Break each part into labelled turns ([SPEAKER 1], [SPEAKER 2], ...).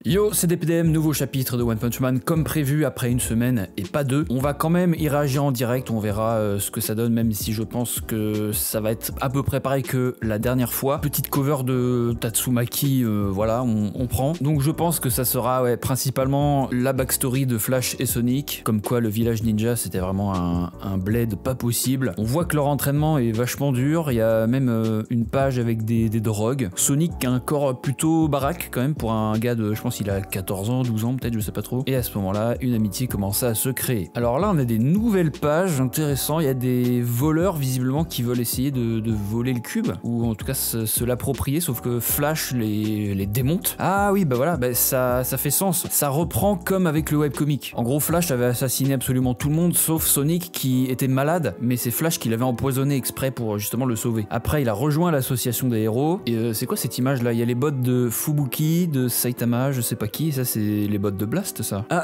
[SPEAKER 1] Yo, c'est DPDM, nouveau chapitre de One Punch Man comme prévu après une semaine et pas deux. On va quand même y réagir en direct, on verra ce que ça donne, même si je pense que ça va être à peu près pareil que la dernière fois. Petite cover de Tatsumaki, voilà, on prend. Donc je pense que ça sera principalement la backstory de Flash et Sonic, comme quoi le village ninja c'était vraiment un bled pas possible. On voit que leur entraînement est vachement dur, il y a même une page avec des drogues. Sonic a un corps plutôt baraque quand même pour un gars de, je pense il a 14 ans, 12 ans peut-être, je sais pas trop. Et à ce moment-là, une amitié commence à se créer. Alors là, on a des nouvelles pages intéressantes. Il y a des voleurs visiblement qui veulent essayer de voler le cube, ou en tout cas se l'approprier, sauf que Flash les démonte. Ah oui, bah voilà, ça fait sens. Ça reprend comme avec le webcomic. En gros, Flash avait assassiné absolument tout le monde, sauf Sonic qui était malade, mais c'est Flash qui l'avait empoisonné exprès pour justement le sauver. Après, il a rejoint l'association des héros. Et c'est quoi cette image là? Il y a les bottes de Fubuki, de Saitama, je sais pas qui, ça c'est les bottes de Blast ça. Ah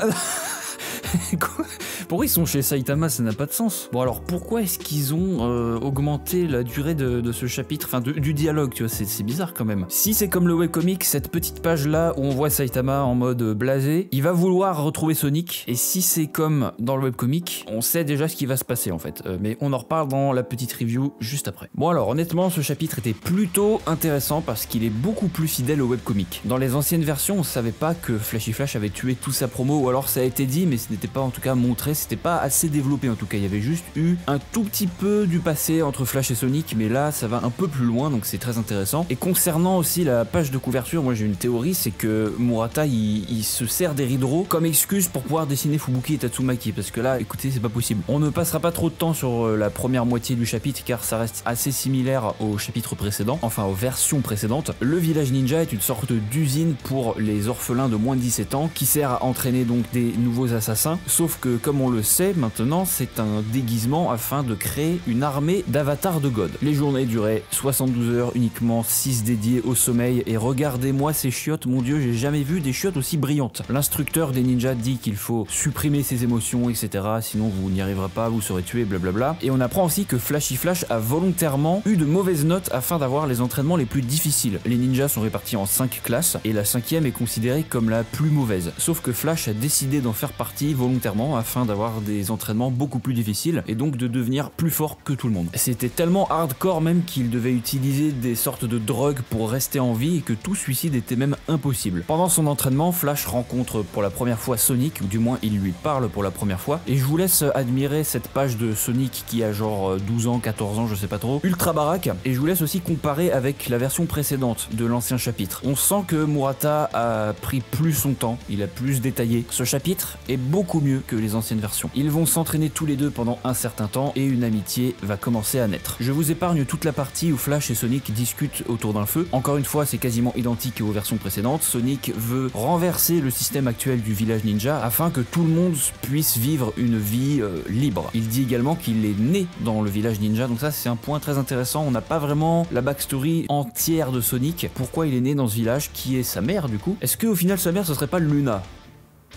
[SPEAKER 1] quoi? Pourquoi ils sont chez Saitama? Ça n'a pas de sens. Bon alors pourquoi est-ce qu'ils ont augmenté la durée de ce chapitre, enfin du dialogue, tu vois, c'est bizarre quand même. Si c'est comme le webcomic, cette petite page là où on voit Saitama en mode blasé, il va vouloir retrouver Sonic, et si c'est comme dans le webcomic, on sait déjà ce qui va se passer en fait, mais on en reparle dans la petite review juste après. Bon alors honnêtement ce chapitre était plutôt intéressant parce qu'il est beaucoup plus fidèle au webcomic. Dans les anciennes versions on savait pas que Flashy Flash avait tué toute sa promo, ou alors ça a été dit mais ce n'était pas en tout cas montré, c'était pas assez développé en tout cas, il y avait juste eu un tout petit peu du passé entre Flash et Sonic, mais là ça va un peu plus loin donc c'est très intéressant. Et concernant aussi la page de couverture, moi j'ai une théorie, c'est que Murata il se sert des rideaux comme excuse pour pouvoir dessiner Fubuki et Tatsumaki, parce que là écoutez c'est pas possible. On ne passera pas trop de temps sur la première moitié du chapitre car ça reste assez similaire au chapitre précédent, enfin aux versions précédentes. Le village ninja est une sorte d'usine pour les orphelins de moins de 17 ans qui sert à entraîner donc des nouveaux assassins, sauf que comme on le sait maintenant c'est un déguisement afin de créer une armée d'avatars de God. Les journées duraient 72 heures, uniquement 6 dédiées au sommeil, et regardez-moi ces chiottes, mon dieu j'ai jamais vu des chiottes aussi brillantes. L'instructeur des ninjas dit qu'il faut supprimer ses émotions etc, sinon vous n'y arriverez pas, vous serez tué, blablabla. Et on apprend aussi que Flashy Flash a volontairement eu de mauvaises notes afin d'avoir les entraînements les plus difficiles. Les ninjas sont répartis en 5 classes et la 5e est considérée comme la plus mauvaise, sauf que Flash a décidé d'en faire partie volontairement afin d'avoir des entraînements beaucoup plus difficiles et donc de devenir plus fort que tout le monde. C'était tellement hardcore même qu'il devait utiliser des sortes de drogues pour rester en vie et que tout suicide était même impossible. Pendant son entraînement, Flash rencontre pour la première fois Sonic, ou du moins il lui parle pour la première fois, et je vous laisse admirer cette page de Sonic qui a genre 12 ans, 14 ans, je sais pas trop, ultra baraque, et je vous laisse aussi comparer avec la version précédente de l'ancien chapitre. On sent que Murata a pris plus son temps, il a plus détaillé. Ce chapitre est beaucoup mieux que les anciennes versions. Ils vont s'entraîner tous les deux pendant un certain temps et une amitié va commencer à naître. Je vous épargne toute la partie où Flash et Sonic discutent autour d'un feu. Encore une fois, c'est quasiment identique aux versions précédentes. Sonic veut renverser le système actuel du village ninja afin que tout le monde puisse vivre une vie libre. Il dit également qu'il est né dans le village ninja, donc ça c'est un point très intéressant. On n'a pas vraiment la backstory entière de Sonic. Pourquoi il est né dans ce village? Qui est sa mère du coup? Est-ce que au final sa mère ce serait pas Luna?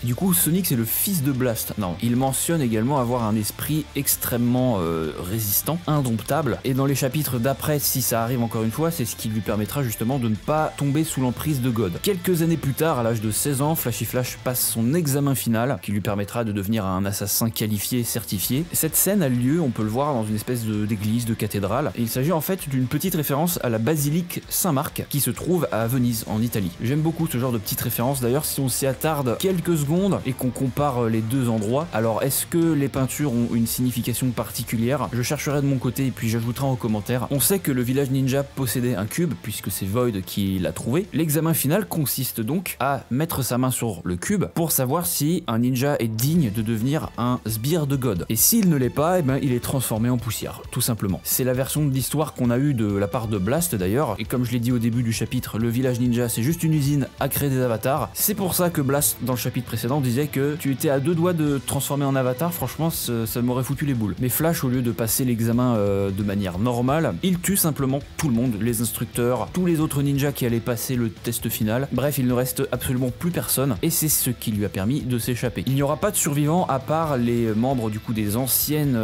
[SPEAKER 1] Du coup, Sonic c'est le fils de Blast. Non, il mentionne également avoir un esprit extrêmement résistant, indomptable. Et dans les chapitres d'après, si ça arrive encore une fois, c'est ce qui lui permettra justement de ne pas tomber sous l'emprise de God. Quelques années plus tard, à l'âge de 16 ans, Flashy Flash passe son examen final, qui lui permettra de devenir un assassin qualifié, certifié. Cette scène a lieu, on peut le voir, dans une espèce d'église, de cathédrale. Et il s'agit en fait d'une petite référence à la basilique Saint-Marc, qui se trouve à Venise, en Italie. J'aime beaucoup ce genre de petites références. D'ailleurs, si on s'y attarde quelques secondes et qu'on compare les deux endroits, alors est-ce que les peintures ont une signification particulière? Je chercherai de mon côté et puis j'ajouterai en commentaire. On sait que le village ninja possédait un cube puisque c'est Void qui l'a trouvé. L'examen final consiste donc à mettre sa main sur le cube pour savoir si un ninja est digne de devenir un sbire de God. Et s'il ne l'est pas, eh ben, il est transformé en poussière, tout simplement. C'est la version de l'histoire qu'on a eue de la part de Blast d'ailleurs, et comme je l'ai dit au début du chapitre, le village ninja c'est juste une usine à créer des avatars. C'est pour ça que Blast dans le chapitre précédent précédent disait que tu étais à 2 doigts de te transformer en avatar, franchement ça m'aurait foutu les boules. Mais Flash, au lieu de passer l'examen de manière normale, il tue simplement tout le monde, les instructeurs, tous les autres ninjas qui allaient passer le test final. Bref, il ne reste absolument plus personne et c'est ce qui lui a permis de s'échapper. Il n'y aura pas de survivants à part les membres du coup des anciennes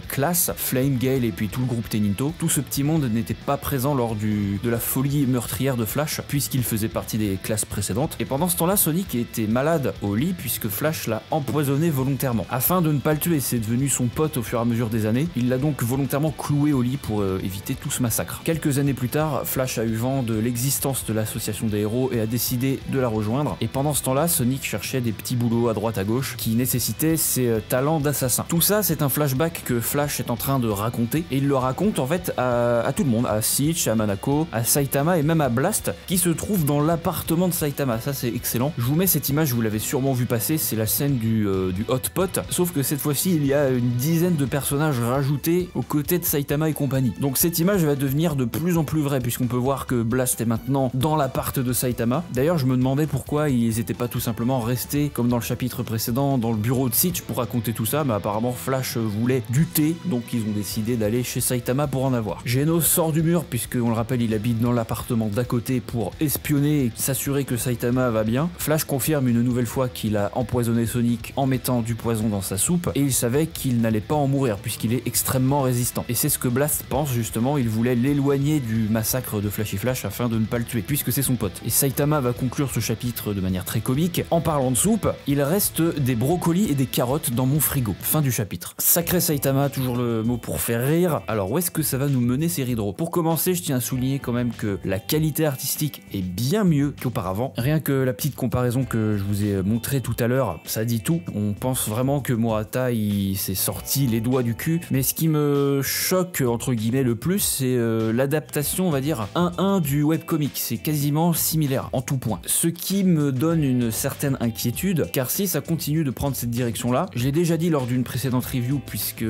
[SPEAKER 1] classes, Flame, Gale et puis tout le groupe Teninto. Tout ce petit monde n'était pas présent lors de la folie meurtrière de Flash puisqu'il faisait partie des classes précédentes. Et pendant ce temps-là, Sonic était malade au lit puisque Flash l'a empoisonné volontairement. Afin de ne pas le tuer, c'est devenu son pote au fur et à mesure des années. Il l'a donc volontairement cloué au lit pour éviter tout ce massacre. Quelques années plus tard, Flash a eu vent de l'existence de l'association des héros et a décidé de la rejoindre. Et pendant ce temps-là, Sonic cherchait des petits boulots à droite à gauche qui nécessitaient ses talents d'assassin. Tout ça, c'est un flashback que Flash est en train de raconter et il le raconte en fait à tout le monde, à Sitch, à Manako, à Saitama et même à Blast qui se trouve dans l'appartement de Saitama. Ça, c'est excellent. Je vous mets cette image, vous l'avez sûrement vu passer, c'est la scène du hot pot, sauf que cette fois-ci, il y a une dizaine de personnages rajoutés aux côtés de Saitama et compagnie. Donc cette image va devenir de plus en plus vraie puisqu'on peut voir que Blast est maintenant dans l'appart de Saitama. D'ailleurs, je me demandais pourquoi ils étaient pas tout simplement restés comme dans le chapitre précédent dans le bureau de Sitch pour raconter tout ça, mais apparemment Flash voulait du thé, donc ils ont décidé d'aller chez Saitama pour en avoir. Genos sort du mur puisqu'on le rappelle, il habite dans l'appartement d'à côté pour espionner et s'assurer que Saitama va bien. Flash confirme une nouvelle fois qu'il a empoisonné Sonic en mettant du poison dans sa soupe et il savait qu'il n'allait pas en mourir puisqu'il est extrêmement résistant. Et c'est ce que Blast pense justement, il voulait l'éloigner du massacre de Flashy Flash afin de ne pas le tuer puisque c'est son pote. Et Saitama va conclure ce chapitre de manière très comique. En parlant de soupe, il reste des brocolis et des carottes dans mon frigo. Fin du chapitre. Sacré Saitama, toujours le mot pour faire rire. Alors où est-ce que ça va nous mener ces Hydro? Pour commencer, je tiens à souligner quand même que la qualité artistique est bien mieux qu'auparavant. Rien que la petite comparaison que je vous ai montrée tout à l'heure, ça dit tout. On pense vraiment que Morata il s'est sorti les doigts du cul. Mais ce qui me choque entre guillemets le plus, c'est l'adaptation, on va dire 1-1 du webcomic. C'est quasiment similaire en tout point. Ce qui me donne une certaine inquiétude, car si ça continue de prendre cette direction-là, je l'ai déjà dit lors d'une précédente review puisque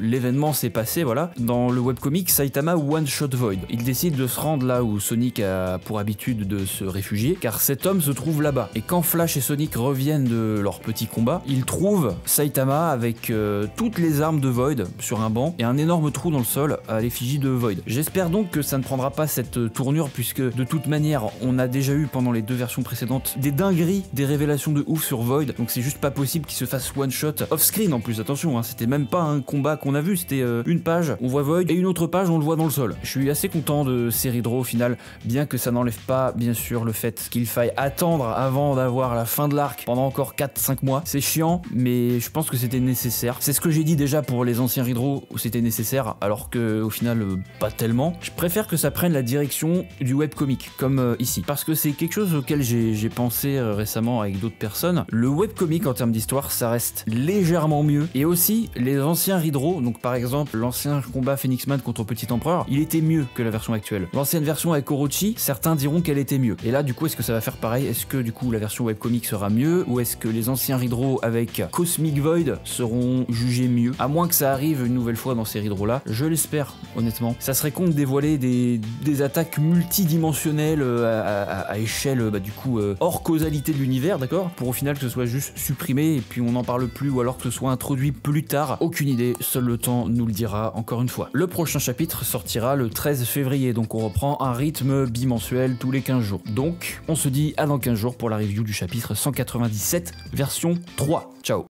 [SPEAKER 1] l'événement s'est passé, voilà, dans le webcomic Saitama One Shot Void. Il décide de se rendre là où Sonic a pour habitude de se réfugier, car cet homme se trouve là-bas. Et quand Flash et Sonic reviennent de leur petit combat, ils trouvent Saitama avec toutes les armes de Void sur un banc et un énorme trou dans le sol à l'effigie de Void. J'espère donc que ça ne prendra pas cette tournure puisque de toute manière, on a déjà eu pendant les 2 versions précédentes des dingueries, des révélations de ouf sur Void, donc c'est juste pas possible qu'il se fasse one shot off screen en plus, attention, hein, c'était même pas un combat qu'on a vu, c'était une page, on voit Void et une autre page, on le voit dans le sol. Je suis assez content de série Draw au final, bien que ça n'enlève pas bien sûr le fait qu'il faille attendre avant d'avoir la fin de l'arc pendant encore 4-5 mois. C'est chiant, mais je pense que c'était nécessaire. C'est ce que j'ai dit déjà pour les anciens Hydro où c'était nécessaire, alors que au final pas tellement. Je préfère que ça prenne la direction du webcomic, comme ici, parce que c'est quelque chose auquel j'ai pensé récemment avec d'autres personnes. Le webcomic en termes d'histoire, ça reste légèrement mieux, et aussi les anciens Hydro, donc par exemple l'ancien combat Phoenix Man contre Petit Empereur, il était mieux que la version actuelle. L'ancienne version avec Orochi, certains diront qu'elle était mieux. Et là du coup, est-ce que ça va faire pareil? Est-ce que du coup la version webcomic sera mieux, ou est-ce que les anciens Hydro avec Cosmic Void seront jugés mieux? À moins que ça arrive une nouvelle fois dans ces Hydro là, je l'espère honnêtement. Ça serait con de dévoiler des attaques multidimensionnelles à échelle du coup hors causalité de l'univers, d'accord, pour au final que ce soit juste supprimé et puis on n'en parle plus, ou alors que ce soit introduit plus tard. Aucune idée, seul le temps nous le dira encore une fois. Le prochain chapitre sortira le 13 février, donc on reprend un rythme bimensuel tous les 15 jours. Donc on se dit à dans 15 jours pour la review du chapitre 197 version 3. Ciao.